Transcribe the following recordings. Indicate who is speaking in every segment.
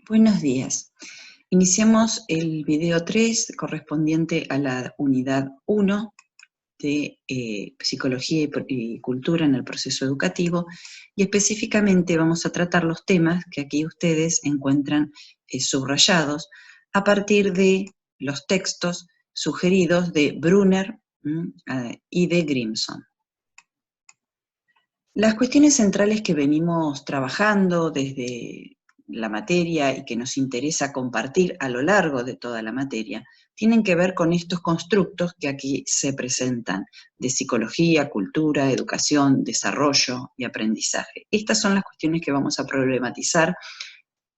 Speaker 1: Buenos días. Iniciamos el video 3 correspondiente a la unidad 1 de Psicología y Cultura en el Proceso Educativo, y específicamente vamos a tratar los temas que aquí ustedes encuentran subrayados a partir de los textos sugeridos de Brunner y de Grimson. Las cuestiones centrales que venimos trabajando desde la materia y que nos interesa compartir a lo largo de toda la materia, tienen que ver con estos constructos que aquí se presentan, de psicología, cultura, educación, desarrollo y aprendizaje. Estas son las cuestiones que vamos a problematizar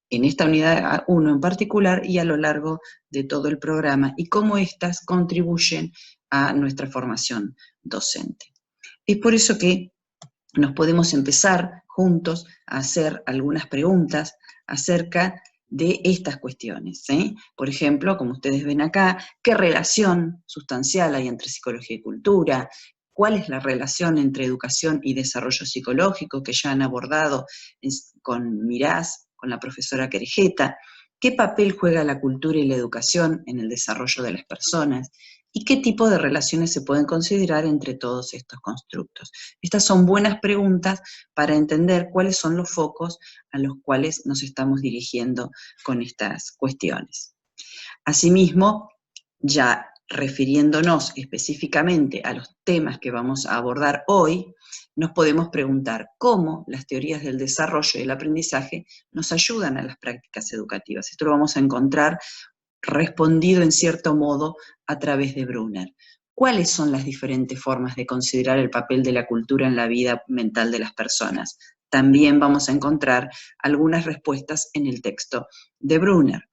Speaker 1: en esta unidad 1 en particular y a lo largo de todo el programa, y cómo estas contribuyen a nuestra formación docente. Es por eso que nos podemos empezar juntos a hacer algunas preguntas acerca de estas cuestiones, ¿sí? Por ejemplo, como ustedes ven acá, ¿qué relación sustancial hay entre psicología y cultura? ¿Cuál es la relación entre educación y desarrollo psicológico que ya han abordado con Mirás, con la profesora Querejeta? ¿Qué papel juega la cultura y la educación en el desarrollo de las personas? ¿Y qué tipo de relaciones se pueden considerar entre todos estos constructos? Estas son buenas preguntas para entender cuáles son los focos a los cuales nos estamos dirigiendo con estas cuestiones. Asimismo, ya refiriéndonos específicamente a los temas que vamos a abordar hoy, nos podemos preguntar cómo las teorías del desarrollo y el aprendizaje nos ayudan a las prácticas educativas. Esto lo vamos a encontrar respondido en cierto modo a través de Brunner. ¿Cuáles son las diferentes formas de considerar el papel de la cultura en la vida mental de las personas? También vamos a encontrar algunas respuestas en el texto de Brunner.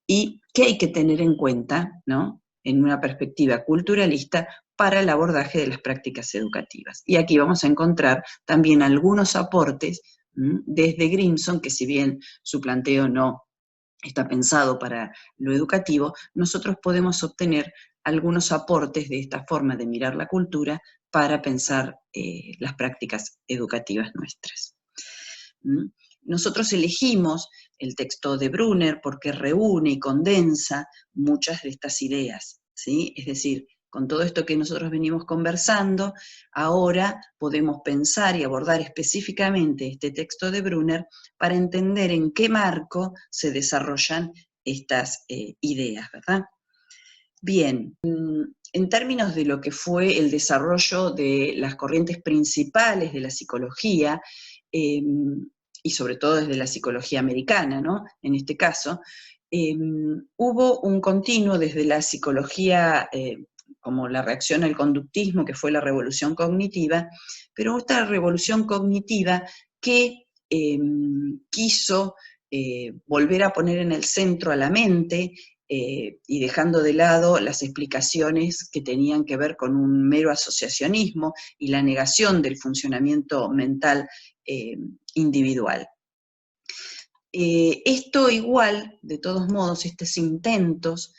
Speaker 1: ¿Y qué hay que tener en cuenta, ¿no?, en una perspectiva culturalista para el abordaje de las prácticas educativas? Y aquí vamos a encontrar también algunos aportes desde Grimson, que si bien su planteo no está pensado para lo educativo, nosotros podemos obtener algunos aportes de esta forma de mirar la cultura para pensar las prácticas educativas nuestras. Nosotros elegimos el texto de Brunner porque reúne y condensa muchas de estas ideas, ¿sí? Es decir, con todo esto que nosotros venimos conversando, ahora podemos pensar y abordar específicamente este texto de Brunner para entender en qué marco se desarrollan estas ideas, ¿verdad? Bien, en términos de lo que fue el desarrollo de las corrientes principales de la psicología, y sobre todo desde la psicología americana, ¿no?, en este caso, hubo un continuo desde la psicología como la reacción al conductismo, que fue la revolución cognitiva, pero esta revolución cognitiva que quiso volver a poner en el centro a la mente, y dejando de lado las explicaciones que tenían que ver con un mero asociacionismo y la negación del funcionamiento mental individual. Esto igual, de todos modos, estos intentos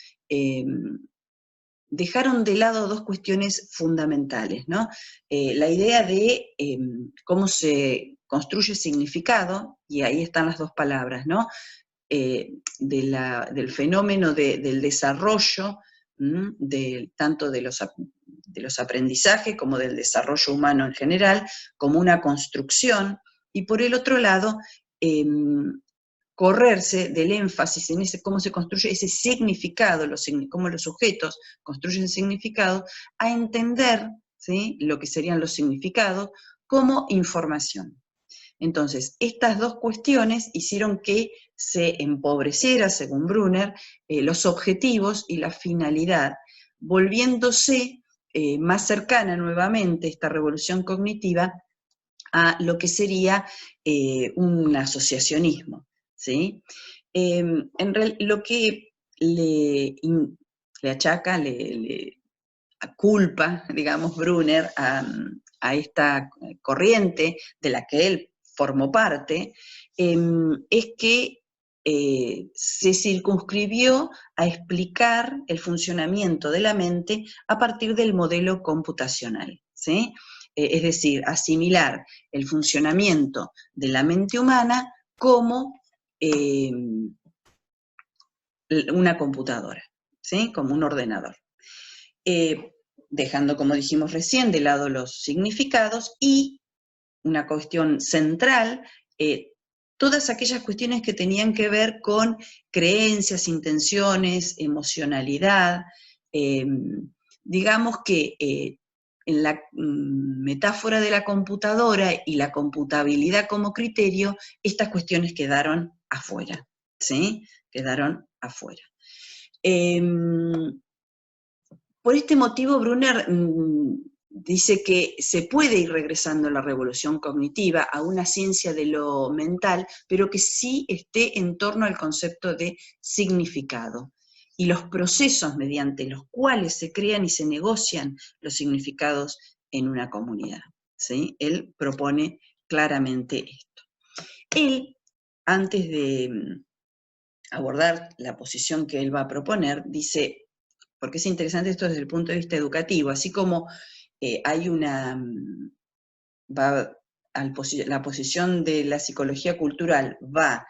Speaker 1: dejaron de lado dos cuestiones fundamentales, ¿no? La idea de cómo se construye significado, y ahí están las dos palabras, ¿no?, del fenómeno del desarrollo, tanto de los aprendizajes como del desarrollo humano en general, como una construcción, y por el otro lado, correrse del énfasis en cómo se construye ese significado, cómo los sujetos construyen significado, a entender, ¿sí?, lo que serían los significados como información. Entonces, estas dos cuestiones hicieron que se empobreciera, según Brunner, los objetivos y la finalidad, volviéndose más cercana nuevamente esta revolución cognitiva a lo que sería un asociacionismo, ¿sí? Lo que le achaca, le culpa, digamos, Brunner a esta corriente de la que él formó parte, es que se circunscribió a explicar el funcionamiento de la mente a partir del modelo computacional, ¿sí? Es decir, asimilar el funcionamiento de la mente humana como una computadora, ¿sí? Como un ordenador. Dejando, como dijimos recién, de lado los significados y una cuestión central, todas aquellas cuestiones que tenían que ver con creencias, intenciones, emocionalidad. Digamos que en la metáfora de la computadora y la computabilidad como criterio, estas cuestiones quedaron afuera, ¿sí? Quedaron afuera. Por este motivo, Brunner dice que se puede ir regresando a la revolución cognitiva, a una ciencia de lo mental, pero que sí esté en torno al concepto de significado y los procesos mediante los cuales se crean y se negocian los significados en una comunidad, ¿sí? Él propone claramente esto. Él, antes de abordar la posición que él va a proponer, dice, porque es interesante esto desde el punto de vista educativo, así como hay una, la posición de la psicología cultural va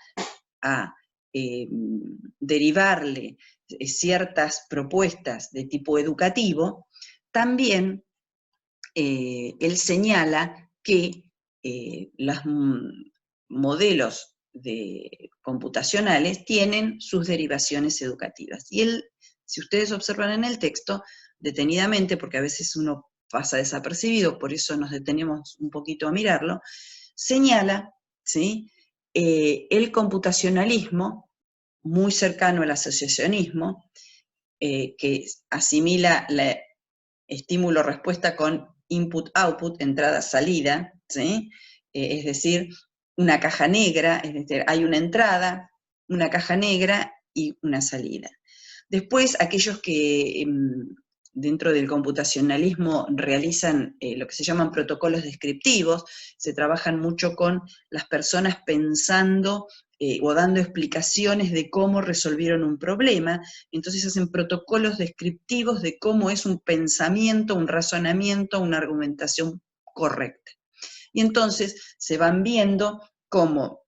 Speaker 1: a derivarle ciertas propuestas de tipo educativo, también él señala que los modelos computacionales tienen sus derivaciones educativas. Y él, si ustedes observan en el texto, detenidamente, porque a veces uno pasa desapercibido, por eso nos detenemos un poquito a mirarlo, señala, ¿sí?, el computacionalismo, muy cercano al asociacionismo, que asimila la estímulo-respuesta con input-output, entrada-salida, ¿sí? Es decir, una caja negra, es decir, hay una entrada, una caja negra y una salida. Después, aquellos que dentro del computacionalismo realizan lo que se llaman protocolos descriptivos, se trabajan mucho con las personas pensando o dando explicaciones de cómo resolvieron un problema, entonces hacen protocolos descriptivos de cómo es un pensamiento, un razonamiento, una argumentación correcta. Y entonces se van viendo cómo,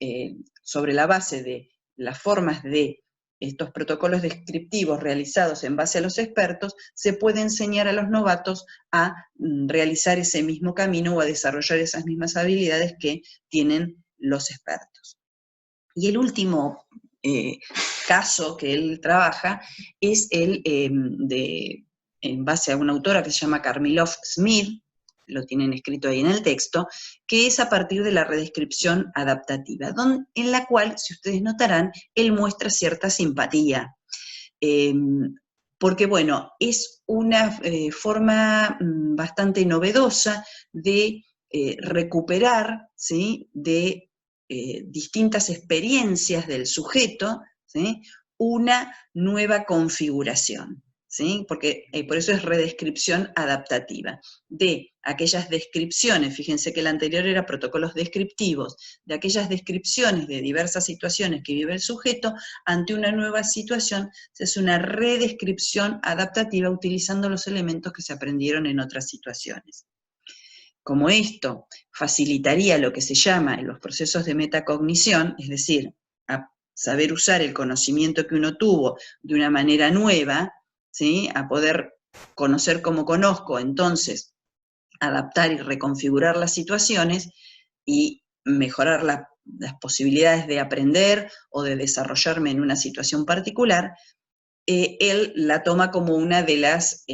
Speaker 1: sobre la base de las formas de estos protocolos descriptivos realizados en base a los expertos, se puede enseñar a los novatos a realizar ese mismo camino o a desarrollar esas mismas habilidades que tienen los expertos. Y el último caso que él trabaja es el en base a una autora que se llama Karmilov Smith, lo tienen escrito ahí en el texto, que es a partir de la redescripción adaptativa, en la cual, si ustedes notarán, él muestra cierta simpatía. Porque, bueno, es una forma bastante novedosa de recuperar, ¿sí?, de distintas experiencias del sujeto, ¿sí?, una nueva configuración, ¿sí?, porque por eso es redescripción adaptativa, de aquellas descripciones, fíjense que el anterior era protocolos descriptivos, de aquellas descripciones de diversas situaciones que vive el sujeto, ante una nueva situación se hace una redescripción adaptativa utilizando los elementos que se aprendieron en otras situaciones. Como esto facilitaría lo que se llama en los procesos de metacognición, es decir, a saber usar el conocimiento que uno tuvo de una manera nueva, ¿sí?, a poder conocer como conozco, entonces adaptar y reconfigurar las situaciones y mejorar las posibilidades de aprender o de desarrollarme en una situación particular, él la toma como una de las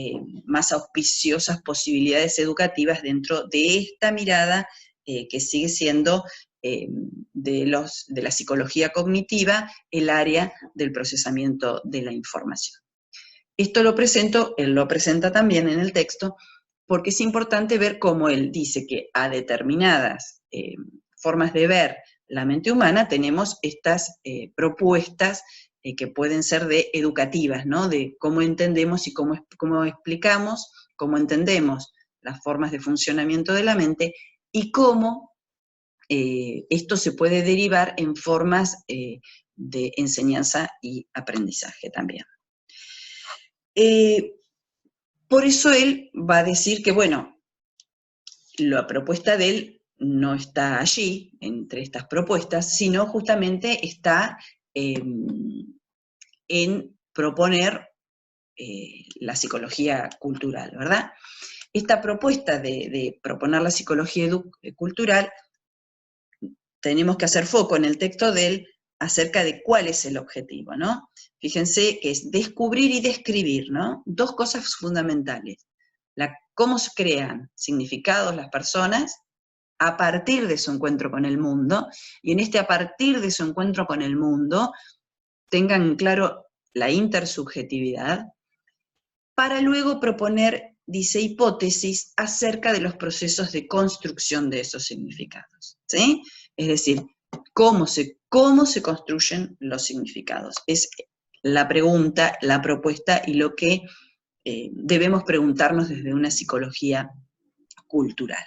Speaker 1: más auspiciosas posibilidades educativas dentro de esta mirada que sigue siendo de la psicología cognitiva el área del procesamiento de la información. Esto él lo presenta también en el texto, porque es importante ver cómo él dice que a determinadas formas de ver la mente humana tenemos estas propuestas que pueden ser educativas, ¿no?, de cómo entendemos y cómo explicamos, cómo entendemos las formas de funcionamiento de la mente y cómo esto se puede derivar en formas de enseñanza y aprendizaje también. Por eso él va a decir que, bueno, la propuesta de él no está allí, entre estas propuestas, sino justamente está en proponer la psicología cultural, ¿verdad? Esta propuesta de proponer la psicología cultural, tenemos que hacer foco en el texto de él acerca de cuál es el objetivo, ¿no? Fíjense que es descubrir y describir, ¿no? Dos cosas fundamentales. Cómo se crean significados las personas a partir de su encuentro con el mundo, y en este a partir de su encuentro con el mundo, tengan claro la intersubjetividad, para luego proponer, dice, hipótesis acerca de los procesos de construcción de esos significados, ¿sí? Es decir, cómo se construyen los significados. Es la pregunta, la propuesta y lo que debemos preguntarnos desde una psicología cultural.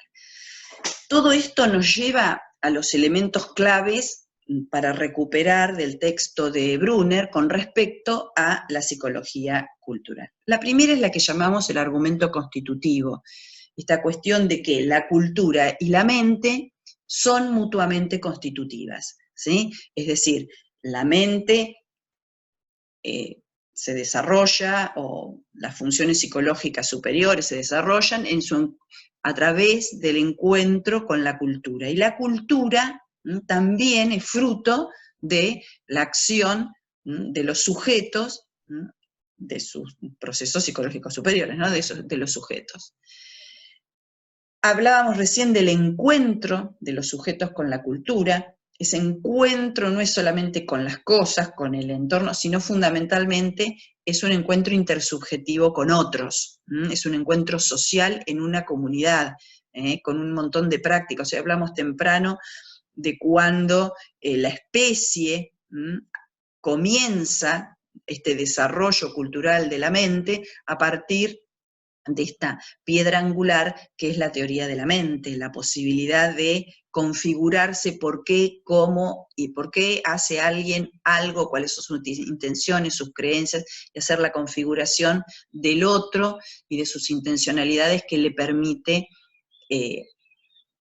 Speaker 1: Todo esto nos lleva a los elementos claves para recuperar del texto de Brunner con respecto a la psicología cultural. La primera es la que llamamos el argumento constitutivo, esta cuestión de que la cultura y la mente son mutuamente constitutivas, ¿sí? Es decir, la mente se desarrolla, o las funciones psicológicas superiores se desarrollan a través del encuentro con la cultura. Y la cultura también es fruto de la acción de los sujetos, de sus procesos psicológicos superiores, ¿no? de los sujetos. Hablábamos recién del encuentro de los sujetos con la cultura. Ese encuentro no es solamente con las cosas, con el entorno, sino fundamentalmente es un encuentro intersubjetivo con otros, es un encuentro social en una comunidad, con un montón de prácticas. O sea, hablamos temprano de cuando la especie comienza este desarrollo cultural de la mente a partir de esta piedra angular que es la teoría de la mente, la posibilidad de configurarse por qué, cómo y por qué hace alguien algo, cuáles son sus intenciones, sus creencias, y hacer la configuración del otro y de sus intencionalidades que le permite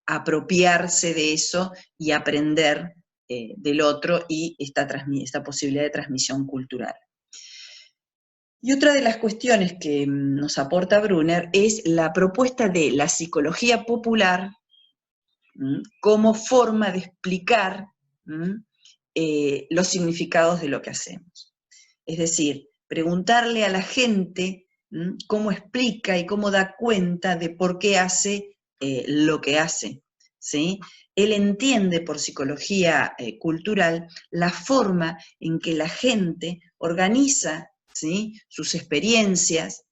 Speaker 1: apropiarse de eso y aprender del otro y esta posibilidad de transmisión cultural. Y otra de las cuestiones que nos aporta Brunner es la propuesta de la psicología popular como forma de explicar los significados de lo que hacemos. Es decir, preguntarle a la gente cómo explica y cómo da cuenta de por qué hace lo que hace, ¿sí? Él entiende por psicología cultural la forma en que la gente organiza, ¿sí?, sus experiencias,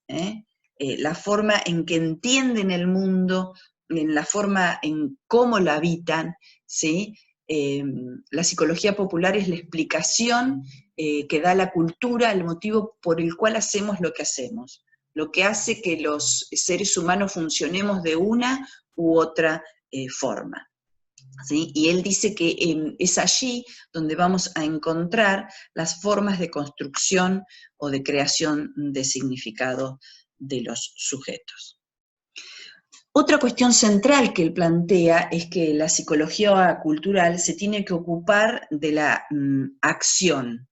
Speaker 1: la forma en que entienden el mundo, en la forma en cómo lo habitan, ¿sí? La psicología popular es la explicación que da la cultura, el motivo por el cual hacemos lo que hacemos, lo que hace que los seres humanos funcionemos de una u otra forma. ¿Sí? Y él dice que es allí donde vamos a encontrar las formas de construcción o de creación de significado de los sujetos. Otra cuestión central que él plantea es que la psicología cultural se tiene que ocupar de la acción,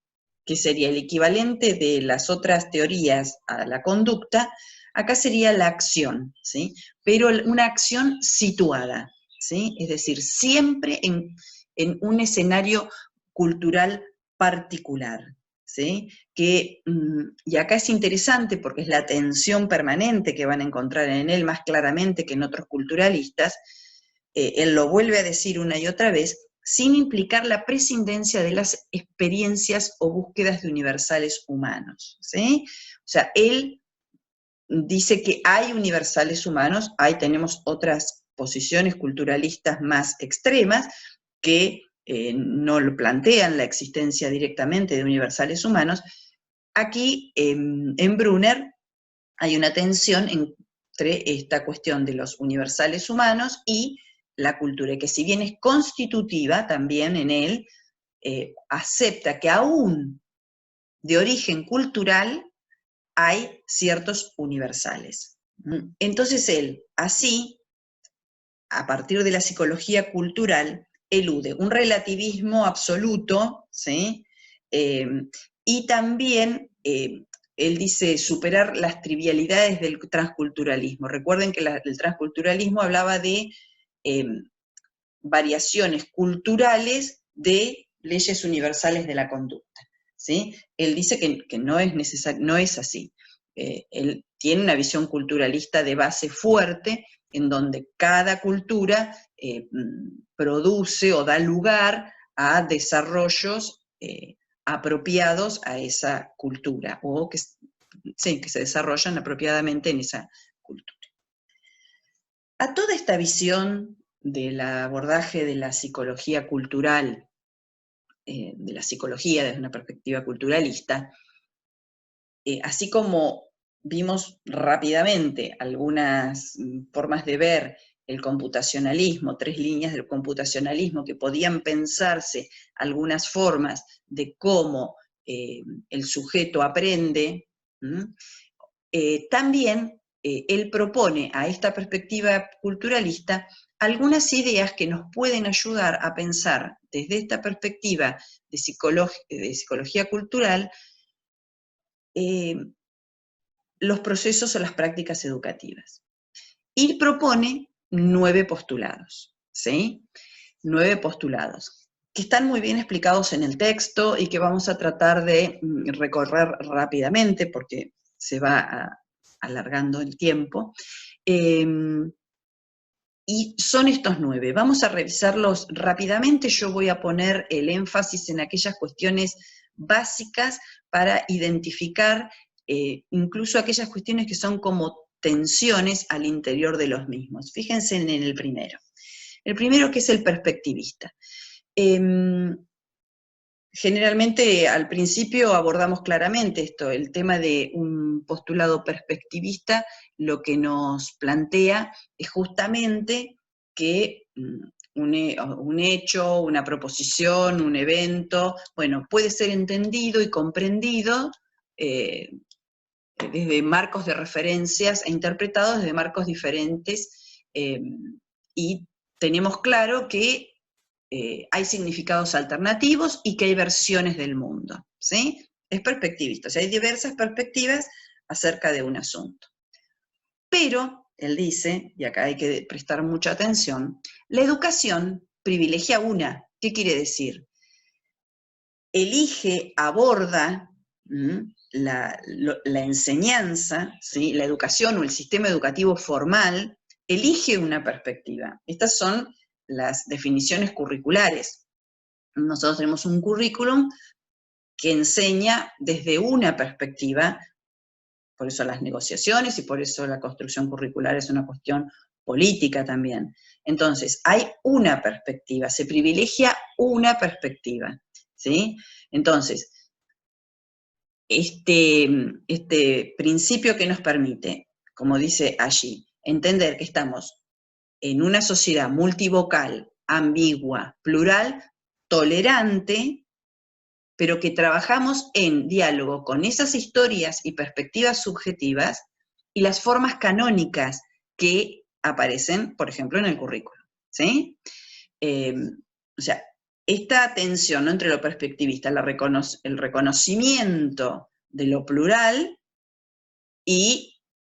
Speaker 1: que sería el equivalente de las otras teorías a la conducta. Acá sería la acción, ¿sí? Pero una acción situada, ¿sí? Es decir, siempre en un escenario cultural particular, ¿sí? Y acá es interesante porque es la tensión permanente que van a encontrar en él más claramente que en otros culturalistas. Él lo vuelve a decir una y otra vez, sin implicar la prescindencia de las experiencias o búsquedas de universales humanos, ¿sí? O sea, él dice que hay universales humanos, ahí tenemos otras posiciones culturalistas más extremas que no lo plantean la existencia directamente de universales humanos. Aquí, en Brunner, hay una tensión entre esta cuestión de los universales humanos y la cultura, y que si bien es constitutiva también en él, acepta que aún de origen cultural hay ciertos universales. Entonces él, así, a partir de la psicología cultural, elude un relativismo absoluto, ¿sí? y también, él dice, superar las trivialidades del transculturalismo. Recuerden que el transculturalismo hablaba de variaciones culturales de leyes universales de la conducta, ¿sí? Él dice que no es necesario, no es así. Él tiene una visión culturalista de base fuerte, en donde cada cultura produce o da lugar a desarrollos apropiados a esa cultura, o que se desarrollan apropiadamente en esa cultura. A toda esta visión del abordaje de la psicología cultural, de la psicología desde una perspectiva culturalista, así como vimos rápidamente algunas formas de ver el computacionalismo, 3 líneas del computacionalismo que podían pensarse algunas formas de cómo el sujeto aprende, también él propone a esta perspectiva culturalista algunas ideas que nos pueden ayudar a pensar desde esta perspectiva de psicología cultural los procesos o las prácticas educativas. Y propone 9 postulados, ¿sí? 9 postulados, que están muy bien explicados en el texto y que vamos a tratar de recorrer rápidamente porque se va alargando el tiempo. Y son estos 9. Vamos a revisarlos rápidamente. Yo voy a poner el énfasis en aquellas cuestiones básicas para identificar incluso aquellas cuestiones que son como tensiones al interior de los mismos. Fíjense en el primero. El primero, que es el perspectivista. Generalmente al principio abordamos claramente esto, el tema de un postulado perspectivista, lo que nos plantea es justamente que un hecho, una proposición, un evento, bueno, puede ser entendido y comprendido desde marcos de referencias e interpretados desde marcos diferentes, y tenemos claro que hay significados alternativos y que hay versiones del mundo, ¿sí? Es perspectivista, o sea, hay diversas perspectivas acerca de un asunto. Pero, él dice, y acá hay que prestar mucha atención, la educación privilegia una. ¿Qué quiere decir? Elige, aborda la enseñanza, ¿sí? La educación o el sistema educativo formal, elige una perspectiva. Estas son las definiciones curriculares. Nosotros tenemos un currículum que enseña desde una perspectiva, por eso las negociaciones y por eso la construcción curricular es una cuestión política también. Entonces, hay una perspectiva, se privilegia una perspectiva, ¿sí? Entonces, este principio que nos permite, como dice allí, entender que estamos en una sociedad multivocal, ambigua, plural, tolerante, pero que trabajamos en diálogo con esas historias y perspectivas subjetivas y las formas canónicas que aparecen, por ejemplo, en el currículo, ¿sí? O sea, esta tensión, ¿no?, entre lo perspectivista, el reconocimiento de lo plural y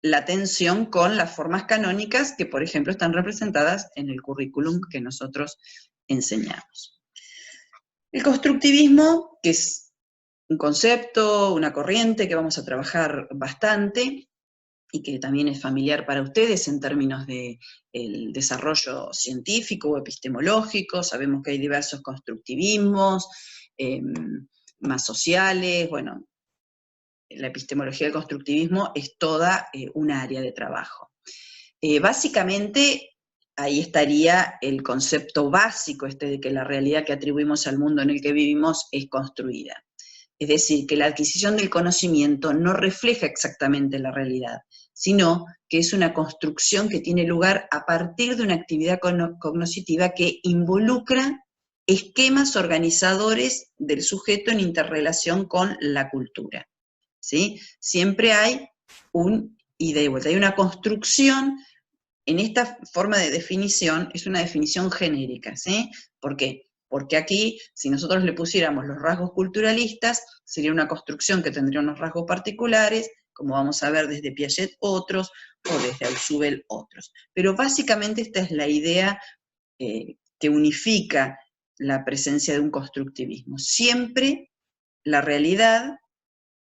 Speaker 1: la tensión con las formas canónicas que, por ejemplo, están representadas en el currículum que nosotros enseñamos. El constructivismo, que es un concepto, una corriente que vamos a trabajar bastante y que también es familiar para ustedes en términos del desarrollo científico o epistemológico. Sabemos que hay diversos constructivismos, más sociales. Bueno, la epistemología del constructivismo es toda un área de trabajo. Básicamente, ahí estaría el concepto básico de que la realidad que atribuimos al mundo en el que vivimos es construida. Es decir, que la adquisición del conocimiento no refleja exactamente la realidad, sino que es una construcción que tiene lugar a partir de una actividad cognoscitiva que involucra esquemas organizadores del sujeto en interrelación con la cultura, ¿sí? Siempre hay un ida y vuelta, hay una construcción. En esta forma de definición es una definición genérica, ¿sí? ¿Por qué? porque aquí, si nosotros le pusiéramos los rasgos culturalistas, sería una construcción que tendría unos rasgos particulares, como vamos a ver desde Piaget otros, o desde Ausubel otros. Pero básicamente esta es la idea que unifica la presencia de un constructivismo. Siempre la realidad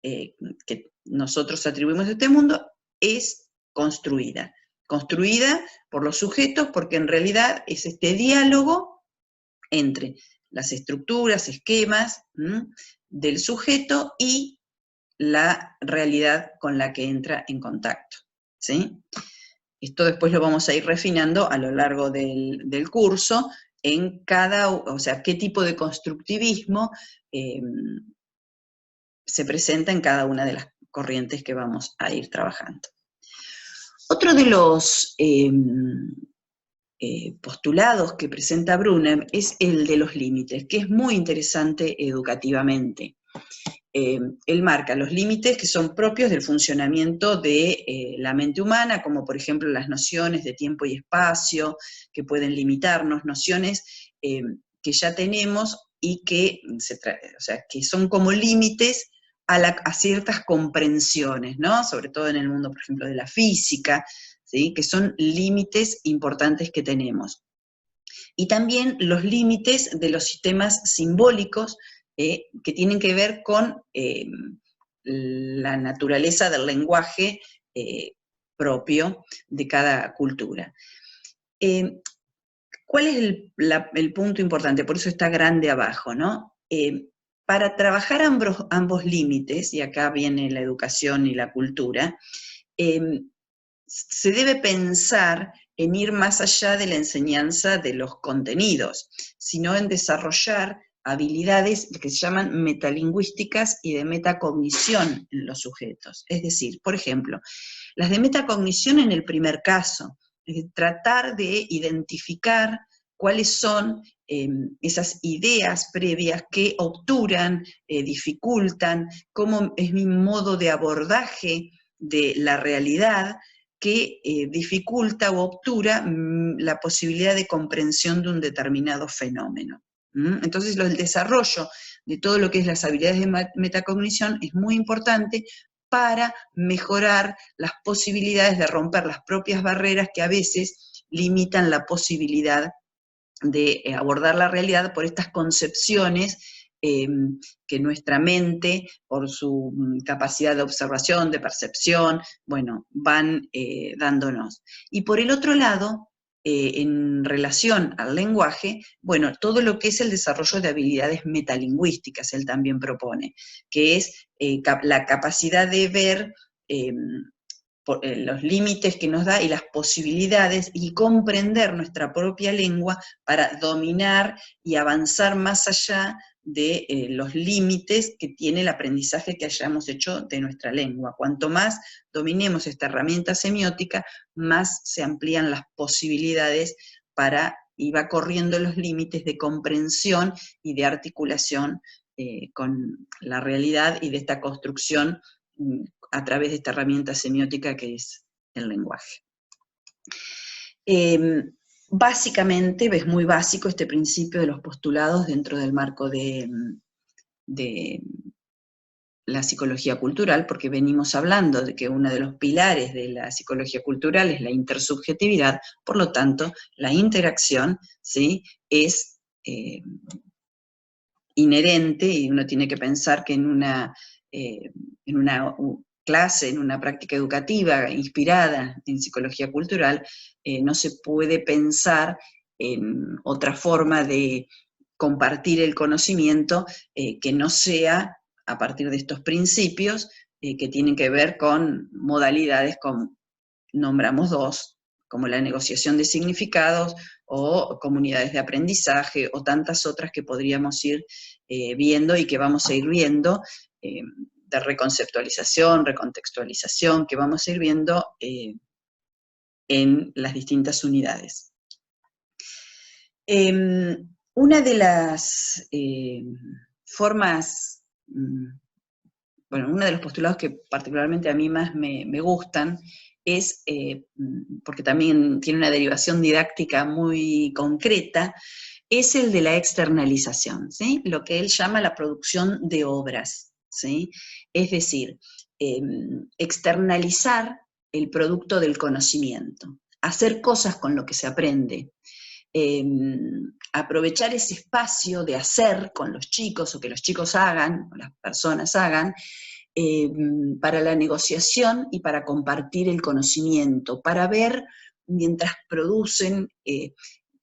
Speaker 1: que nosotros atribuimos a este mundo es construida. Construida por los sujetos porque en realidad es este diálogo entre las estructuras, esquemas del sujeto y la realidad con la que entra en contacto, ¿sí? Esto después lo vamos a ir refinando a lo largo del curso, en cada, o sea, qué tipo de constructivismo se presenta en cada una de las corrientes que vamos a ir trabajando. Otro de los postulados que presenta Brunner es el de los límites, que es muy interesante educativamente. Él marca los límites que son propios del funcionamiento de la mente humana, como por ejemplo las nociones de tiempo y espacio, que pueden limitarnos, nociones que ya tenemos y que, o sea, que son como límites a ciertas comprensiones, ¿no? Sobre todo en el mundo, por ejemplo, de la física, ¿sí? Que son límites importantes que tenemos. Y también los límites de los sistemas simbólicos que tienen que ver con la naturaleza del lenguaje propio de cada cultura. ¿Cuál es el punto importante? Por eso está grande abajo, ¿no? Para trabajar ambos límites, y acá viene la educación y la cultura, se debe pensar en ir más allá de la enseñanza de los contenidos, sino en desarrollar habilidades que se llaman metalingüísticas y de metacognición en los sujetos. Es decir, por ejemplo, las de metacognición en el primer caso, es tratar de identificar cuáles son esas ideas previas que obturan, dificultan, cómo es mi modo de abordaje de la realidad que dificulta o obtura la posibilidad de comprensión de un determinado fenómeno. Entonces, el desarrollo de todo lo que es las habilidades de metacognición es muy importante para mejorar las posibilidades de romper las propias barreras que a veces limitan la posibilidad de abordar la realidad por estas concepciones que nuestra mente, por su capacidad de observación, de percepción, bueno, van dándonos. Y por el otro lado, en relación al lenguaje, bueno, todo lo que es el desarrollo de habilidades metalingüísticas, él también propone, que es la capacidad de ver los límites que nos da y las posibilidades y comprender nuestra propia lengua para dominar y avanzar más allá de los límites que tiene el aprendizaje que hayamos hecho de nuestra lengua. Cuanto más dominemos esta herramienta semiótica, más se amplían las posibilidades y va corriendo los límites de comprensión y de articulación con la realidad y de esta construcción a través de esta herramienta semiótica que es el lenguaje. Básicamente, es muy básico este principio de los postulados dentro del marco de la psicología cultural, porque venimos hablando de que uno de los pilares de la psicología cultural es la intersubjetividad, por lo tanto, la interacción, ¿sí?, es inherente, y uno tiene que pensar que en una clase, en una práctica educativa inspirada en psicología cultural, no se puede pensar en otra forma de compartir el conocimiento que no sea a partir de estos principios que tienen que ver con modalidades, como nombramos dos, como la negociación de significados o comunidades de aprendizaje o tantas otras que podríamos ir viendo y que vamos a ir viendo, de reconceptualización, recontextualización, que vamos a ir viendo en las distintas unidades. Una de las formas, bueno, uno de los postulados que particularmente a mí más me gustan es, porque también tiene una derivación didáctica muy concreta, es el de la externalización, ¿sí? Lo que él llama la producción de obras, ¿sí? Es decir, externalizar el producto del conocimiento, hacer cosas con lo que se aprende, aprovechar ese espacio de hacer con los chicos, o que los chicos hagan, o las personas hagan, para la negociación y para compartir el conocimiento, para ver, mientras producen, qué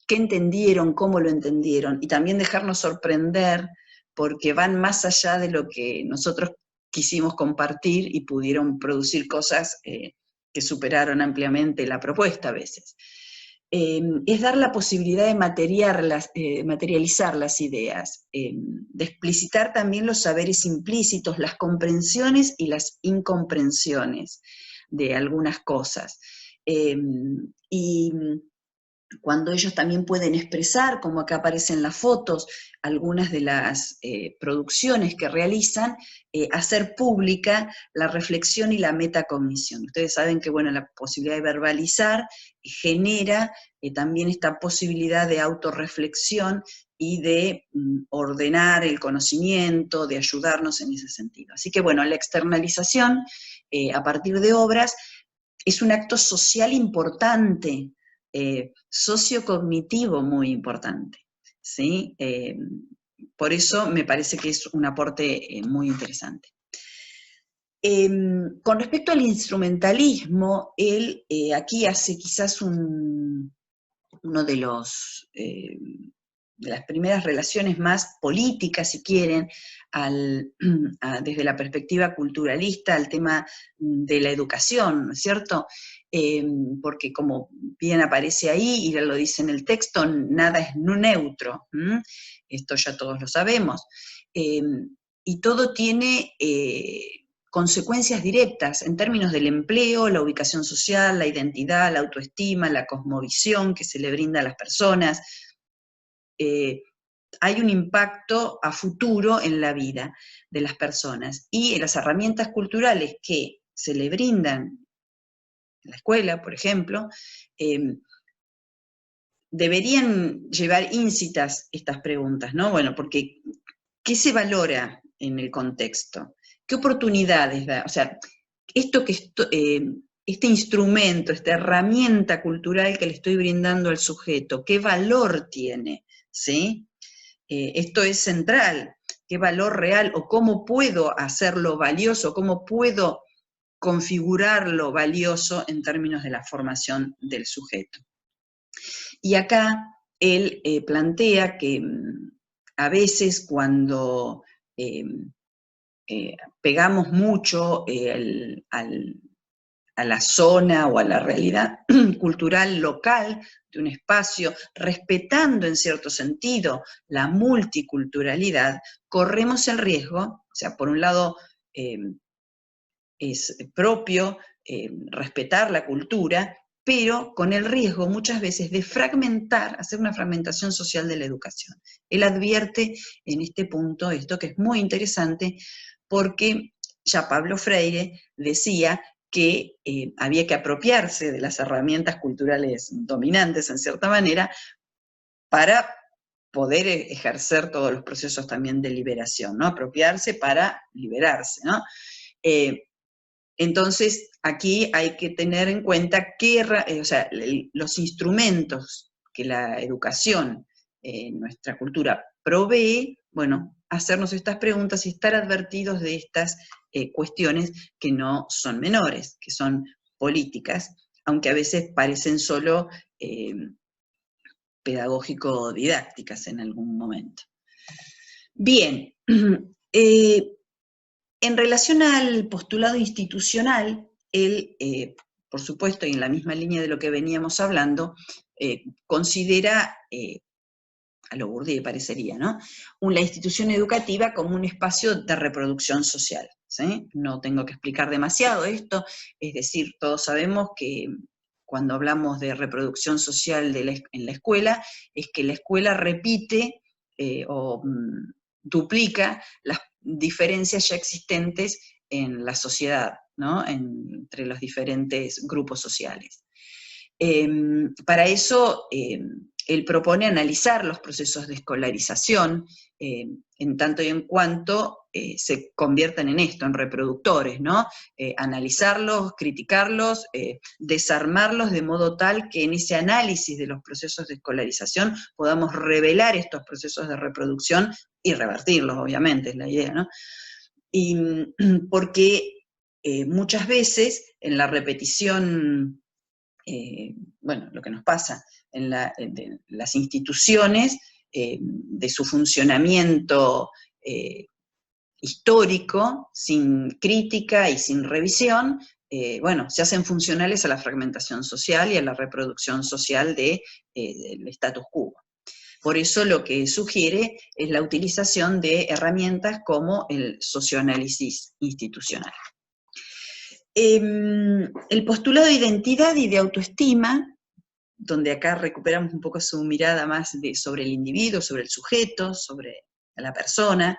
Speaker 1: entendieron, cómo lo entendieron, y también dejarnos sorprender, porque van más allá de lo que nosotros quisimos compartir y pudieron producir cosas que superaron ampliamente la propuesta a veces. Es dar la posibilidad de materializar las ideas, de explicitar también los saberes implícitos, las comprensiones y las incomprensiones de algunas cosas. Y cuando ellos también pueden expresar, como acá aparecen las fotos, algunas de las producciones que realizan, hacer pública la reflexión y la metacognición. Ustedes saben que, bueno, la posibilidad de verbalizar genera también esta posibilidad de autorreflexión y de ordenar el conocimiento, de ayudarnos en ese sentido. Así que, bueno, la externalización a partir de obras es un acto social importante, sociocognitivo muy importante, ¿sí? Por eso me parece que es un aporte muy interesante. Con respecto al instrumentalismo, él aquí hace quizás uno de las primeras relaciones más políticas, si quieren, desde la perspectiva culturalista, al tema de la educación, ¿no es cierto? Porque como bien aparece ahí, y lo dice en el texto, nada es neutro, esto ya todos lo sabemos, y todo tiene consecuencias directas en términos del empleo, la ubicación social, la identidad, la autoestima, la cosmovisión que se le brinda a las personas. Hay un impacto a futuro en la vida de las personas, y las herramientas culturales que se le brindan en la escuela, por ejemplo, deberían llevar íncitas estas preguntas, ¿no? Bueno, porque ¿qué se valora en el contexto? ¿Qué oportunidades da? O sea, este instrumento, esta herramienta cultural que le estoy brindando al sujeto, ¿qué valor tiene? ¿Sí? Esto es central. ¿Qué valor real o cómo puedo hacerlo valioso? ¿Cómo puedo configurarlo valioso en términos de la formación del sujeto? Y acá él plantea que a veces cuando pegamos mucho a la zona o a la realidad cultural local de un espacio, respetando en cierto sentido la multiculturalidad, corremos el riesgo, o sea, por un lado es propio respetar la cultura, pero con el riesgo muchas veces de fragmentar, hacer una fragmentación social de la educación. Él advierte en este punto esto que es muy interesante, porque ya Pablo Freire decía que había que apropiarse de las herramientas culturales dominantes, en cierta manera, para poder ejercer todos los procesos también de liberación, ¿no? Apropiarse para liberarse, ¿no? Entonces, aquí hay que tener en cuenta los instrumentos que la educación, nuestra cultura, provee, bueno, hacernos estas preguntas y estar advertidos de estas cuestiones que no son menores, que son políticas, aunque a veces parecen solo pedagógico-didácticas en algún momento. Bien, en relación al postulado institucional, él, por supuesto, y en la misma línea de lo que veníamos hablando, considera, a lo Bourdieu parecería, ¿no?, la institución educativa como un espacio de reproducción social, ¿sí? No tengo que explicar demasiado esto, es decir, todos sabemos que cuando hablamos de reproducción social en la escuela, es que la escuela repite o duplica las diferencias ya existentes en la sociedad, ¿no?, entre los diferentes grupos sociales. Para eso Él propone analizar los procesos de escolarización, en tanto y en cuanto se conviertan en esto, en reproductores, ¿no? Analizarlos, criticarlos, desarmarlos de modo tal que en ese análisis de los procesos de escolarización podamos revelar estos procesos de reproducción y revertirlos, obviamente, es la idea, ¿no? Y porque muchas veces en la repetición, bueno, lo que nos pasa en las instituciones, de su funcionamiento histórico, sin crítica y sin revisión, bueno, se hacen funcionales a la fragmentación social y a la reproducción social del status quo. Por eso lo que sugiere es la utilización de herramientas como el socioanálisis institucional. El postulado de identidad y de autoestima, donde acá recuperamos un poco su mirada más sobre el individuo, sobre el sujeto, sobre la persona,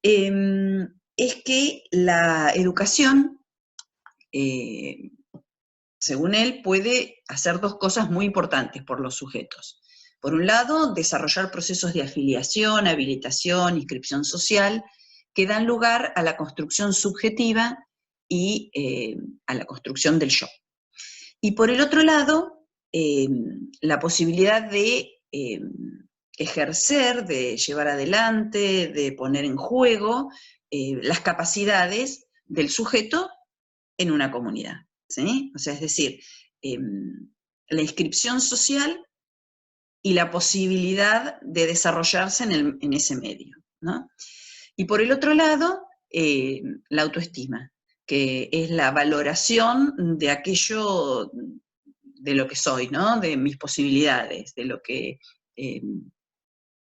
Speaker 1: es que la educación, según él, puede hacer dos cosas muy importantes por los sujetos. Por un lado, desarrollar procesos de afiliación, habilitación, inscripción social, que dan lugar a la construcción subjetiva y a la construcción del yo. Y por el otro lado, la posibilidad de ejercer, de llevar adelante, de poner en juego las capacidades del sujeto en una comunidad, ¿sí? O sea, es decir, la inscripción social y la posibilidad de desarrollarse en ese medio, ¿no? Y por el otro lado, la autoestima, que es la valoración de aquello, de lo que soy, ¿no? De mis posibilidades, de lo que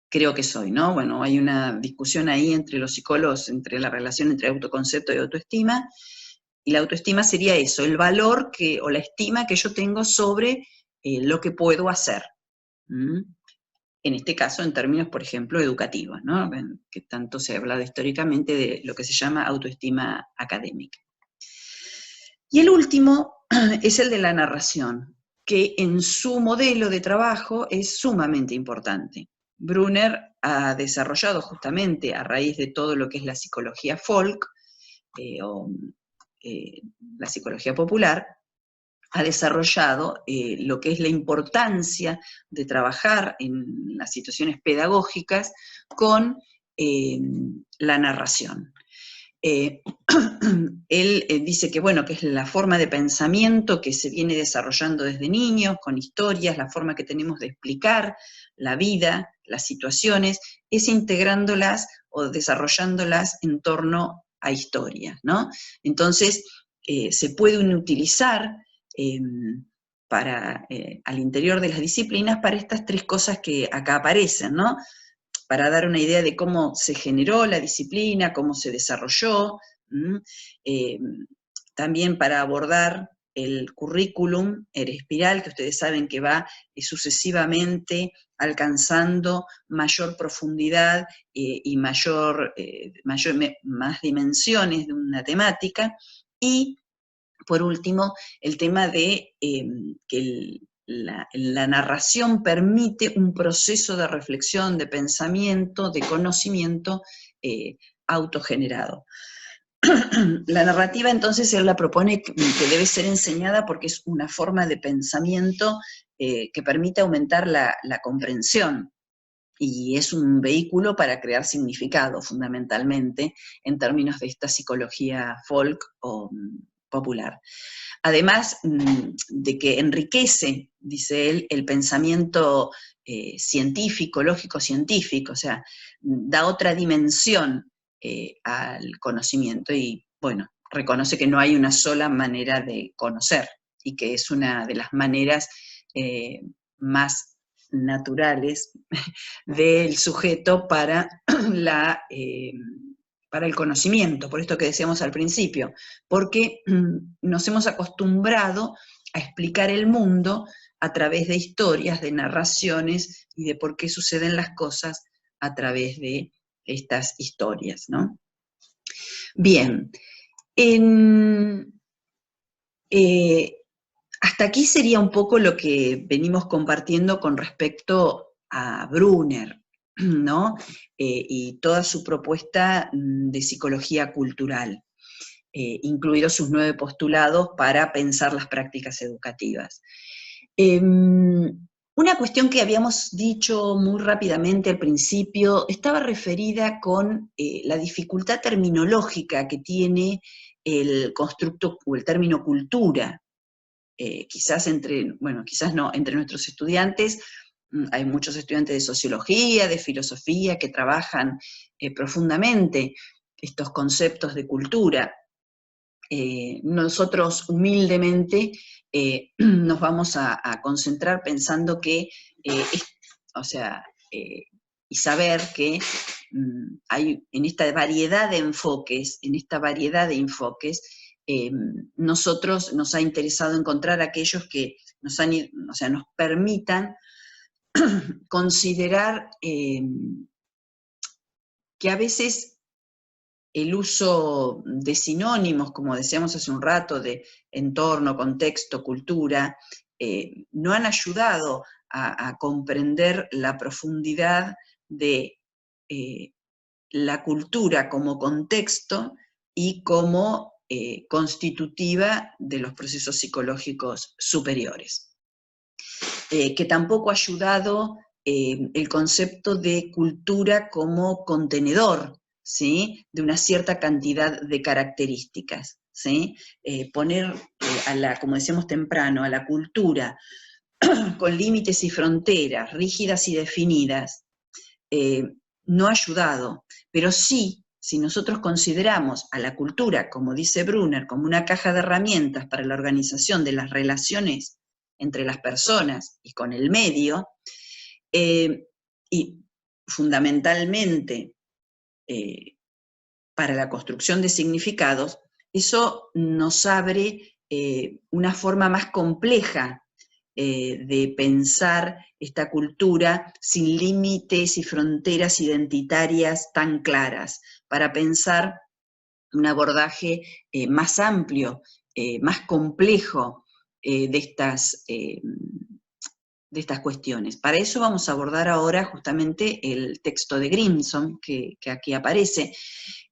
Speaker 1: creo que soy, ¿no? Bueno, hay una discusión ahí entre los psicólogos, entre la relación entre autoconcepto y autoestima, y la autoestima sería eso, el valor o la estima que yo tengo sobre lo que puedo hacer. En este caso, en términos, por ejemplo, educativos, ¿no? Que tanto se ha hablado históricamente de lo que se llama autoestima académica. Y el último es el de la narración, que en su modelo de trabajo es sumamente importante. Brunner ha desarrollado justamente a raíz de todo lo que es la psicología folk, la psicología popular, ha desarrollado lo que es la importancia de trabajar en las situaciones pedagógicas con la narración. Él dice que, bueno, que es la forma de pensamiento que se viene desarrollando desde niños, con historias, la forma que tenemos de explicar la vida, las situaciones, es integrándolas o desarrollándolas en torno a historias, ¿no? Entonces, se pueden utilizar al interior de las disciplinas para estas tres cosas que acá aparecen, ¿no? Para dar una idea de cómo se generó la disciplina, cómo se desarrolló, también para abordar el currículum, el espiral, que ustedes saben que va sucesivamente alcanzando mayor profundidad y más dimensiones de una temática, y por último, el tema de que la narración permite un proceso de reflexión, de pensamiento, de conocimiento autogenerado. La narrativa, entonces, él la propone que debe ser enseñada porque es una forma de pensamiento que permite aumentar la comprensión, y es un vehículo para crear significado, fundamentalmente, en términos de esta psicología folk o popular. Además de que enriquece, dice él, el pensamiento científico, lógico-científico, o sea, da otra dimensión al conocimiento y, bueno, reconoce que no hay una sola manera de conocer y que es una de las maneras más naturales del sujeto para para el conocimiento, por esto que decíamos al principio, porque nos hemos acostumbrado a explicar el mundo a través de historias, de narraciones y de por qué suceden las cosas a través de estas historias, ¿no? Bien, Hasta aquí sería un poco lo que venimos compartiendo con respecto a Brunner, ¿no? Y toda su propuesta de psicología cultural, incluidos sus 9 postulados para pensar las prácticas educativas. Una cuestión que habíamos dicho muy rápidamente al principio estaba referida con la dificultad terminológica que tiene el constructo o el término cultura. Quizás quizás no, entre nuestros estudiantes hay muchos estudiantes de sociología, de filosofía, que trabajan profundamente estos conceptos de cultura. Nosotros humildemente nos vamos a concentrar pensando que, o sea, y saber que hay en esta variedad de enfoques, nosotros nos ha interesado encontrar aquellos que nos permitan considerar que a veces el uso de sinónimos, como decíamos hace un rato, de entorno, contexto, cultura, no han ayudado a comprender la profundidad de la cultura como contexto y como constitutiva de los procesos psicológicos superiores. Que tampoco ha ayudado el concepto de cultura como contenedor, ¿sí?, de una cierta cantidad de características, ¿sí? Poner como decíamos temprano, a la cultura con límites y fronteras rígidas y definidas, no ha ayudado, pero sí, si nosotros consideramos a la cultura, como dice Brunner, como una caja de herramientas para la organización de las relaciones entre las personas y con el medio, y fundamentalmente para la construcción de significados, eso nos abre una forma más compleja de pensar esta cultura sin límites y fronteras identitarias tan claras, para pensar un abordaje más amplio, más complejo de estas cuestiones. Para eso vamos a abordar ahora justamente el texto de Grimson, que aquí aparece,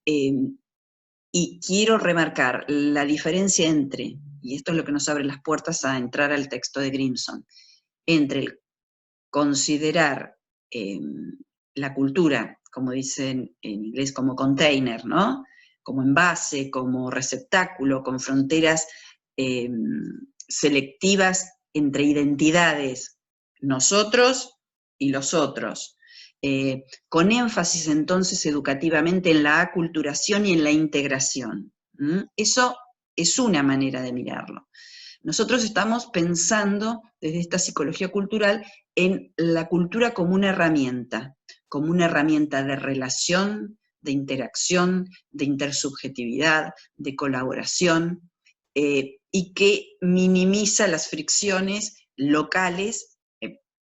Speaker 1: y quiero remarcar la diferencia entre, y esto es lo que nos abre las puertas a entrar al texto de Grimson, entre el considerar la cultura, como dicen en inglés, como container, ¿no?, como envase, como receptáculo, con fronteras selectivas entre identidades, nosotros y los otros, con énfasis entonces educativamente en la aculturación y en la integración. Eso es una manera de mirarlo. Nosotros estamos pensando desde esta psicología cultural en la cultura como una herramienta de relación, de interacción, de intersubjetividad, de colaboración, y que minimiza las fricciones locales,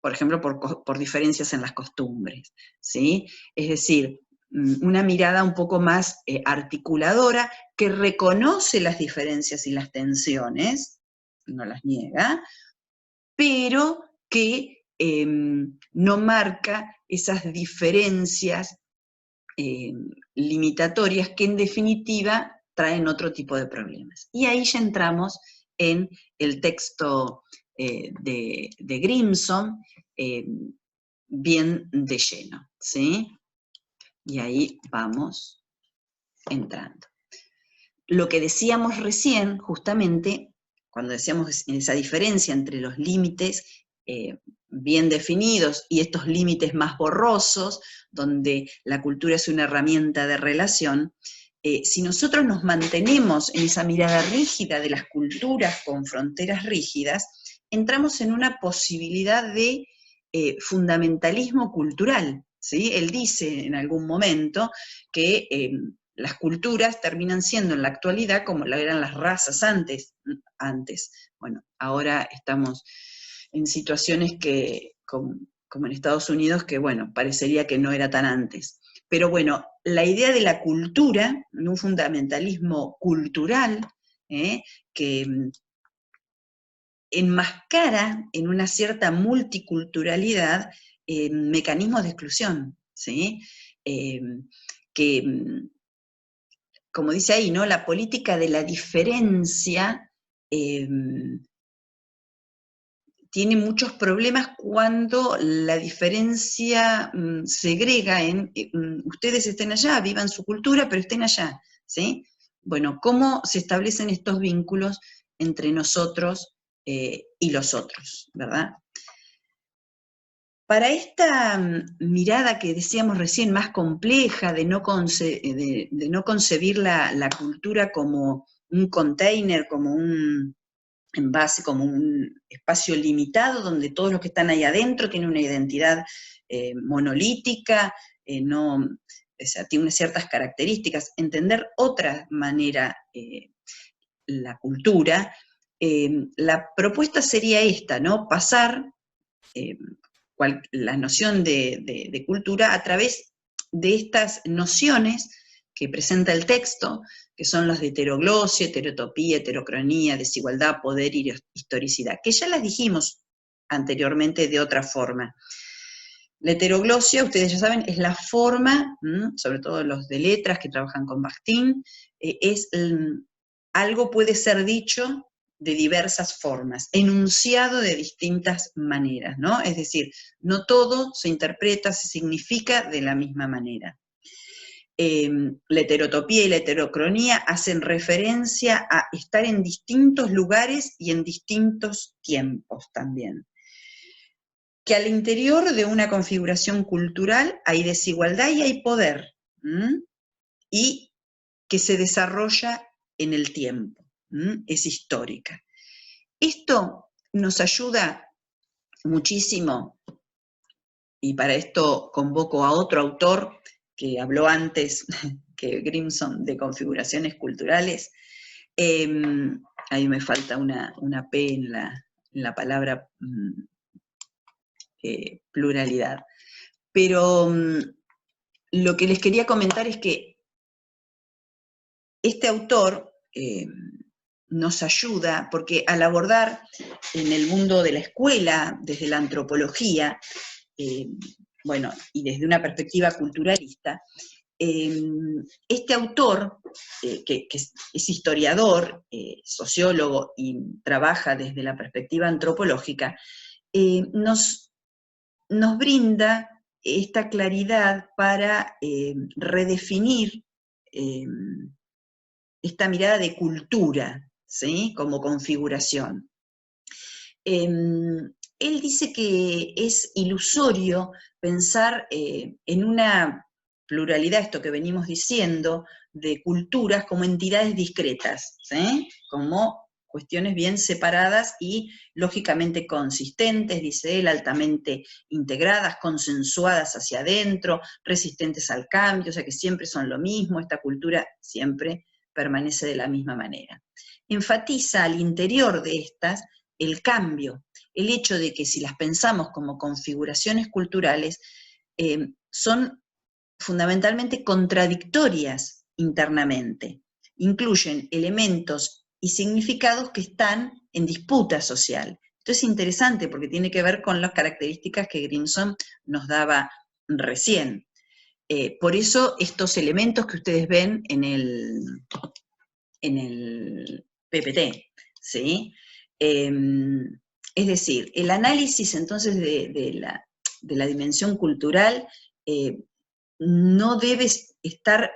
Speaker 1: por ejemplo, por diferencias en las costumbres, ¿sí? Es decir, una mirada un poco más articuladora, que reconoce las diferencias y las tensiones, no las niega, pero que no marca esas diferencias limitatorias que en definitiva traen otro tipo de problemas. Y ahí ya entramos en el texto de Grimson, bien de lleno, ¿sí? Y ahí vamos entrando. Lo que decíamos recién, justamente, cuando decíamos esa diferencia entre los límites bien definidos y estos límites más borrosos, donde la cultura es una herramienta de relación, si nosotros nos mantenemos en esa mirada rígida de las culturas con fronteras rígidas, entramos en una posibilidad de fundamentalismo cultural, ¿sí? Él dice en algún momento que las culturas terminan siendo en la actualidad como lo eran las razas antes. Bueno, ahora estamos en situaciones como en Estados Unidos, que bueno, parecería que no era tan antes. Pero bueno, la idea de la cultura, un fundamentalismo cultural, que enmascara en una cierta multiculturalidad mecanismos de exclusión, ¿sí? Que, como dice ahí, ¿no? La política de la diferencia tiene muchos problemas cuando la diferencia segrega en ustedes estén allá, vivan su cultura, pero estén allá, ¿sí? Bueno, ¿cómo se establecen estos vínculos entre nosotros y los otros, verdad? Para esta mirada que decíamos recién más compleja de no concebir la cultura como un container, como un envase, como un espacio limitado donde todos los que están ahí adentro tienen una identidad monolítica, o sea, tiene ciertas características, entender otra manera la cultura, la propuesta sería esta, ¿no? Pasar la noción de cultura a través de estas nociones que presenta el texto, que son las de heteroglosia, heterotopía, heterocronía, desigualdad, poder y historicidad, que ya las dijimos anteriormente de otra forma. La heteroglosia, ustedes ya saben, es la forma, sobre todo los de letras que trabajan con Bakhtin, algo puede ser dicho de diversas formas, enunciado de distintas maneras, ¿no? Es decir, no todo se interpreta, se significa de la misma manera. La heterotopía y la heterocronía hacen referencia a estar en distintos lugares y en distintos tiempos también. Que al interior de una configuración cultural hay desigualdad y hay poder, y que se desarrolla en el tiempo, es histórica. Esto nos ayuda muchísimo, y para esto convoco a otro autor que habló antes que Grimson de configuraciones culturales. Ahí me falta una P en la palabra pluralidad. Pero lo que les quería comentar es que este autor nos ayuda, porque al abordar en el mundo de la escuela, desde la antropología, bueno, y desde una perspectiva culturalista, este autor, que es historiador, sociólogo y trabaja desde la perspectiva antropológica, nos brinda esta claridad para redefinir esta mirada de cultura, ¿sí? Como configuración. Él dice que es ilusorio pensar en una pluralidad, esto que venimos diciendo, de culturas como entidades discretas, ¿sí? Como cuestiones bien separadas y lógicamente consistentes, dice él, altamente integradas, consensuadas hacia adentro, resistentes al cambio, o sea que siempre son lo mismo, esta cultura siempre permanece de la misma manera. Enfatiza al interior de estas el cambio, el hecho de que si las pensamos como configuraciones culturales, son fundamentalmente contradictorias internamente, incluyen elementos y significados que están en disputa social. Esto es interesante porque tiene que ver con las características que Grimson nos daba recién. Por eso estos elementos que ustedes ven en el PPT, ¿sí? Es decir, el análisis entonces de la dimensión cultural no debe estar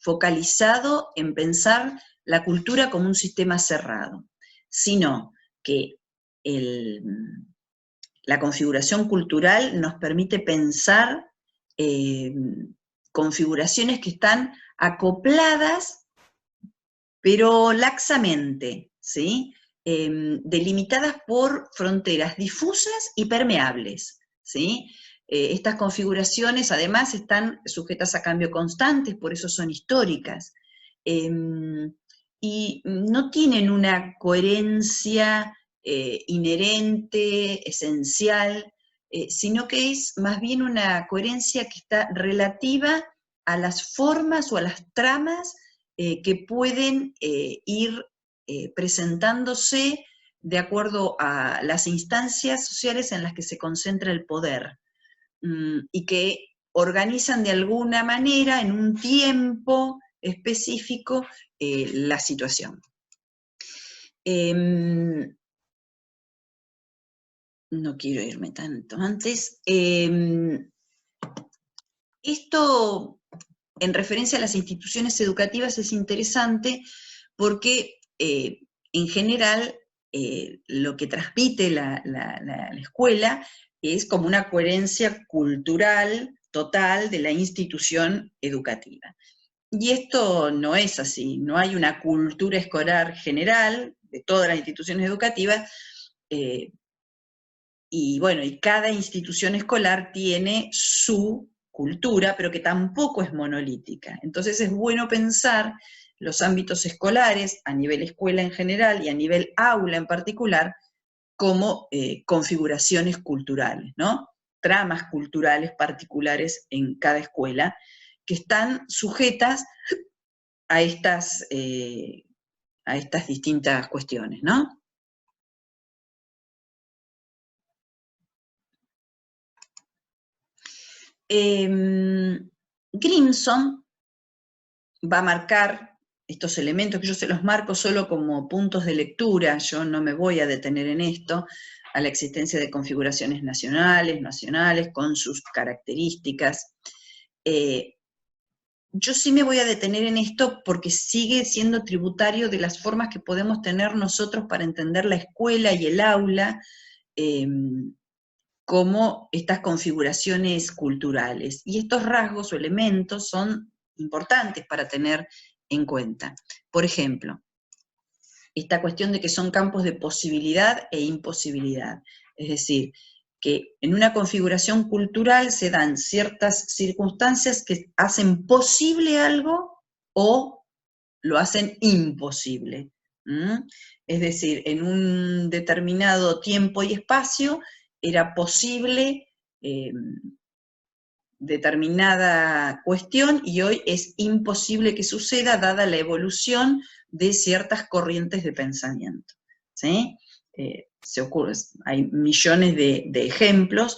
Speaker 1: focalizado en pensar la cultura como un sistema cerrado, sino que la configuración cultural nos permite pensar configuraciones que están acopladas, pero laxamente, ¿sí? Delimitadas por fronteras difusas y permeables, ¿sí? Estas configuraciones además están sujetas a cambio constante, por eso son históricas, y no tienen una coherencia inherente, esencial, sino que es más bien una coherencia que está relativa a las formas o a las tramas que pueden ir presentándose de acuerdo a las instancias sociales en las que se concentra el poder, y que organizan de alguna manera, en un tiempo específico, la situación. No quiero irme tanto antes. Esto, en referencia a las instituciones educativas, es interesante porque, en general, lo que transmite la escuela es como una coherencia cultural total de la institución educativa. Y esto no es así, no hay una cultura escolar general de todas las instituciones educativas, y bueno, y cada institución escolar tiene su cultura, pero que tampoco es monolítica. Entonces es bueno pensar los ámbitos escolares, a nivel escuela en general y a nivel aula en particular, como configuraciones culturales, ¿no? Tramas culturales particulares en cada escuela, que están sujetas a estas distintas cuestiones, ¿no? Grimson va a marcar estos elementos, que yo se los marco solo como puntos de lectura, yo no me voy a detener en esto, a la existencia de configuraciones nacionales, con sus características. Yo sí me voy a detener en esto porque sigue siendo tributario de las formas que podemos tener nosotros para entender la escuela y el aula, como estas configuraciones culturales. Y estos rasgos o elementos son importantes para tener en cuenta. Por ejemplo, esta cuestión de que son campos de posibilidad e imposibilidad. Es decir, que en una configuración cultural se dan ciertas circunstancias que hacen posible algo o lo hacen imposible. Es decir, en un determinado tiempo y espacio era posible determinada cuestión y hoy es imposible que suceda dada la evolución de ciertas corrientes de pensamiento. ¿Sí? Hay millones de ejemplos.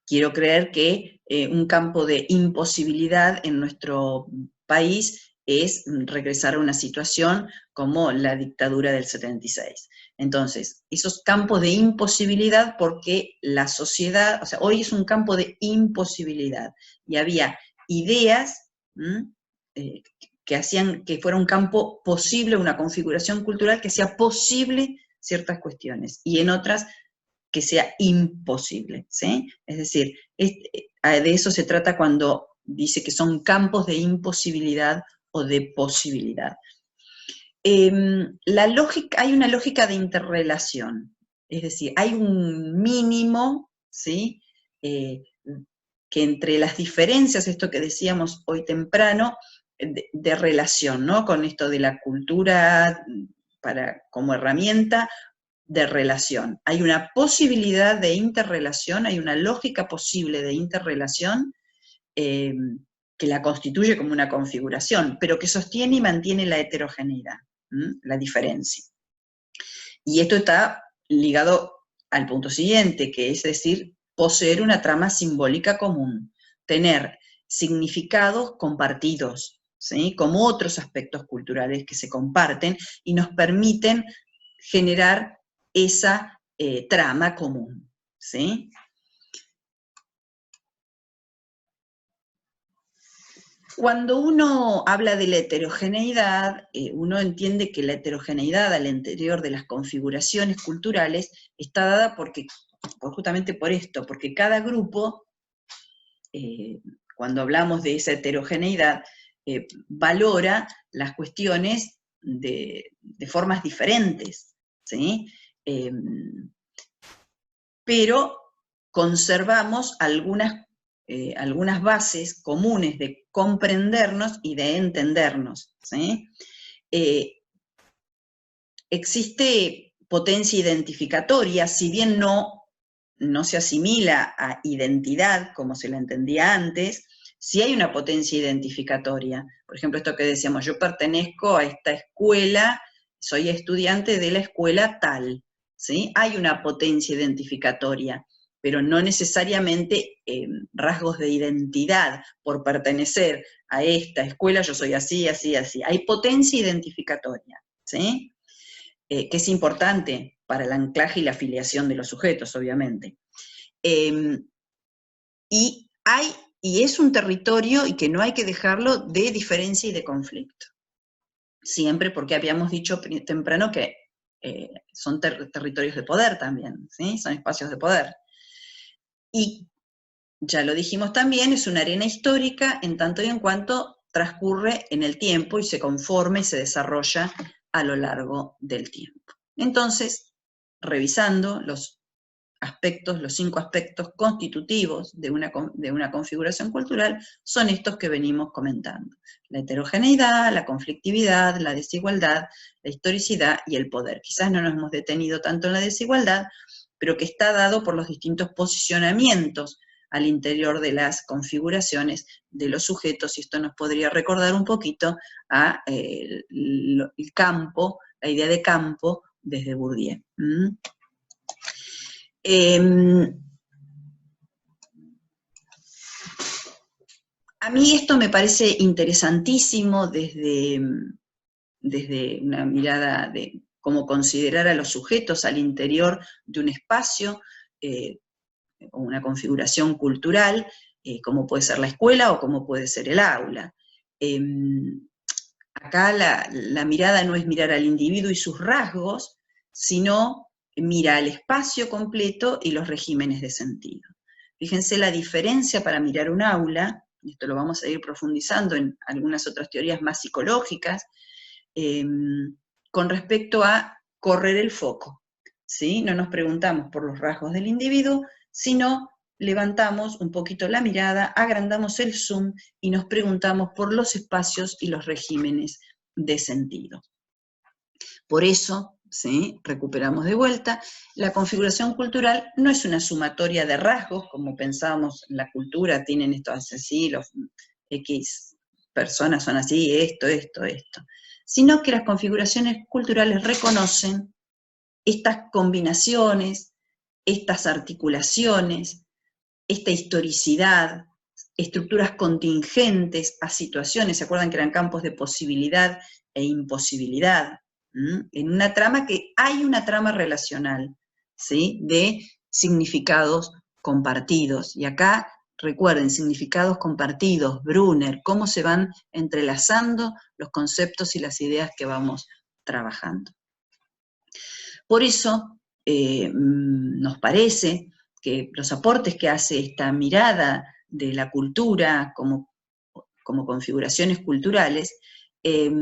Speaker 1: Quiero creer que un campo de imposibilidad en nuestro país es regresar a una situación como la dictadura del 76. Entonces, esos campos de imposibilidad, porque la sociedad, o sea, hoy es un campo de imposibilidad, y había ideas que hacían que fuera un campo posible, una configuración cultural que hacía posible ciertas cuestiones, y en otras que sea imposible, ¿sí? Es decir, de eso se trata cuando dice que son campos de imposibilidad o de posibilidad. Hay una lógica de interrelación, es decir, hay un mínimo, ¿sí? Que entre las diferencias, esto que decíamos hoy temprano, de relación, ¿no? Con esto de la cultura como herramienta de relación. Hay una posibilidad de interrelación, hay una lógica posible de interrelación que la constituye como una configuración, pero que sostiene y mantiene la heterogeneidad, la diferencia. Y esto está ligado al punto siguiente, que es decir, poseer una trama simbólica común, tener significados compartidos, ¿sí? Como otros aspectos culturales que se comparten y nos permiten generar esa trama común, ¿sí? Cuando uno habla de la heterogeneidad, uno entiende que la heterogeneidad al interior de las configuraciones culturales está dada justamente por esto, porque cada grupo, cuando hablamos de esa heterogeneidad, valora las cuestiones de formas diferentes, ¿sí? Pero conservamos algunas bases comunes de comprendernos y de entendernos, ¿sí? Existe potencia identificatoria, si bien no se asimila a identidad como se la entendía antes, sí hay una potencia identificatoria. Por ejemplo, esto que decíamos, yo pertenezco a esta escuela soy estudiante de la escuela tal, ¿sí? Hay una potencia identificatoria, pero no necesariamente rasgos de identidad por pertenecer a esta escuela, yo soy así, así, así. Hay potencia identificatoria, ¿sí? Que es importante para el anclaje y la afiliación de los sujetos, obviamente. Y es un territorio y que no hay que dejarlo de diferencia y de conflicto. Siempre, porque habíamos dicho temprano que son territorios de poder también, ¿sí? Son espacios de poder. Y ya lo dijimos también, es una arena histórica en tanto y en cuanto transcurre en el tiempo y se conforma y se desarrolla a lo largo del tiempo. Entonces, revisando los 5 aspectos constitutivos de una configuración cultural, son estos que venimos comentando: la heterogeneidad, la conflictividad, la desigualdad, la historicidad y el poder. Quizás no nos hemos detenido tanto en la desigualdad, pero que está dado por los distintos posicionamientos al interior de las configuraciones de los sujetos, y esto nos podría recordar un poquito a el campo, la idea de campo desde Bourdieu. A mí esto me parece interesantísimo desde una mirada de cómo considerar a los sujetos al interior de un espacio, o una configuración cultural, como puede ser la escuela o como puede ser el aula. Acá la mirada no es mirar al individuo y sus rasgos, sino mira al espacio completo y los regímenes de sentido. Fíjense la diferencia para mirar un aula, y esto lo vamos a ir profundizando en algunas otras teorías más psicológicas, con respecto a correr el foco, ¿sí? No nos preguntamos por los rasgos del individuo, sino levantamos un poquito la mirada, agrandamos el zoom y nos preguntamos por los espacios y los regímenes de sentido. Por eso, ¿sí?, recuperamos de vuelta, la configuración cultural no es una sumatoria de rasgos, como pensábamos en la cultura, tienen esto así, los X personas son así, esto, sino que las configuraciones culturales reconocen estas combinaciones, estas articulaciones, esta historicidad, estructuras contingentes a situaciones. ¿Se acuerdan que eran campos de posibilidad e imposibilidad? En una trama que hay una trama relacional, ¿sí?, de significados compartidos. Y acá, recuerden, significados compartidos, Brunner, cómo se van entrelazando los conceptos y las ideas que vamos trabajando. Por eso nos parece que los aportes que hace esta mirada de la cultura como configuraciones culturales es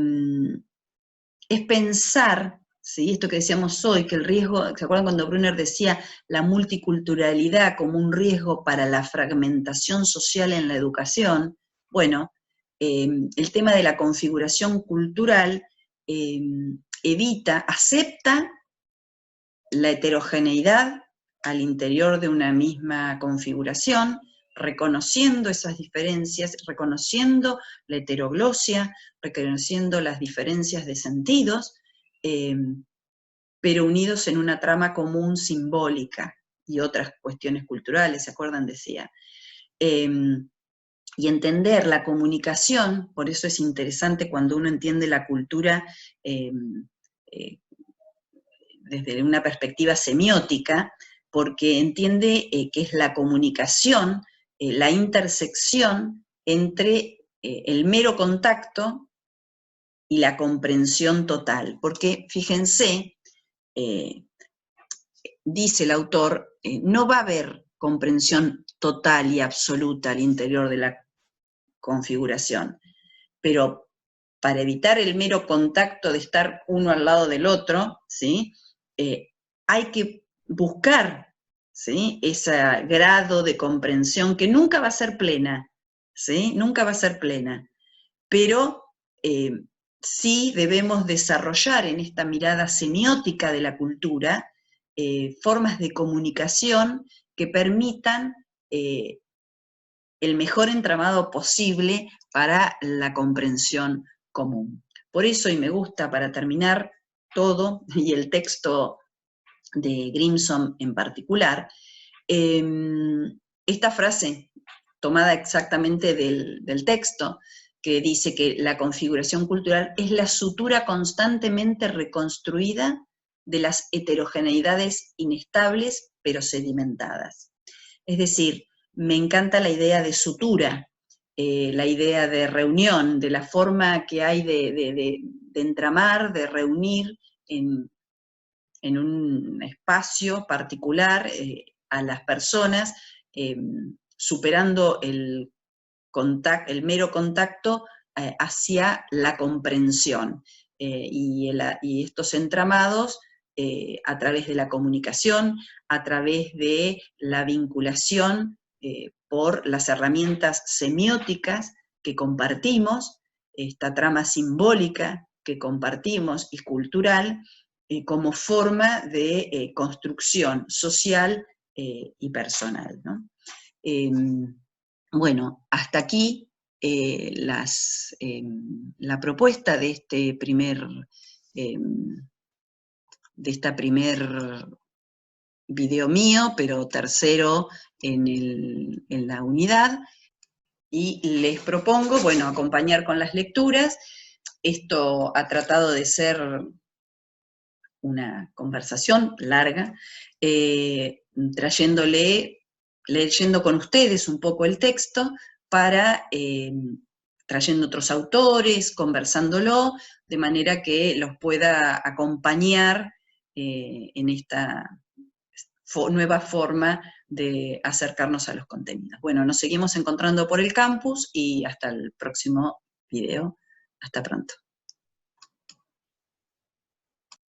Speaker 1: pensar, ¿sí?, esto que decíamos hoy, que el riesgo, ¿se acuerdan cuando Brunner decía la multiculturalidad como un riesgo para la fragmentación social en la educación? Bueno, el tema de la configuración cultural acepta la heterogeneidad al interior de una misma configuración, reconociendo esas diferencias, reconociendo la heteroglosia, reconociendo las diferencias de sentidos, pero unidos en una trama común simbólica y otras cuestiones culturales, ¿se acuerdan? Decía. Y entender la comunicación, por eso es interesante cuando uno entiende la cultura desde una perspectiva semiótica, porque entiende que es la comunicación, la intersección entre el mero contacto y la comprensión total. Porque, fíjense, dice el autor, no va a haber comprensión total y absoluta al interior de la configuración, pero para evitar el mero contacto de estar uno al lado del otro, ¿sí?, hay que buscar, ¿sí?, ese grado de comprensión que nunca va a ser plena, ¿sí?, nunca va a ser plena, pero sí debemos desarrollar en esta mirada semiótica de la cultura formas de comunicación que permitan el mejor entramado posible para la comprensión común. Por eso, y me gusta para terminar, todo, y el texto de Grimson en particular, esta frase, tomada exactamente del texto, que dice que la configuración cultural es la sutura constantemente reconstruida de las heterogeneidades inestables pero sedimentadas. Es decir, me encanta la idea de sutura, la idea de reunión, de la forma que hay de entramar, de reunir en un espacio particular a las personas, superando el mero contacto hacia la comprensión. Y estos entramados, a través de la comunicación, a través de la vinculación por las herramientas semióticas que compartimos, esta trama simbólica que compartimos y cultural, como forma de construcción social y personal, ¿no? Bueno, hasta aquí la propuesta de esta primer video mío, pero tercero en la unidad, y les propongo, bueno, acompañar con las lecturas. Esto ha tratado de ser una conversación larga, leyendo con ustedes un poco el texto, trayendo otros autores, conversándolo, de manera que los pueda acompañar en esta nueva forma de acercarnos a los contenidos. Bueno, nos seguimos encontrando por el campus y hasta el próximo video. Hasta pronto.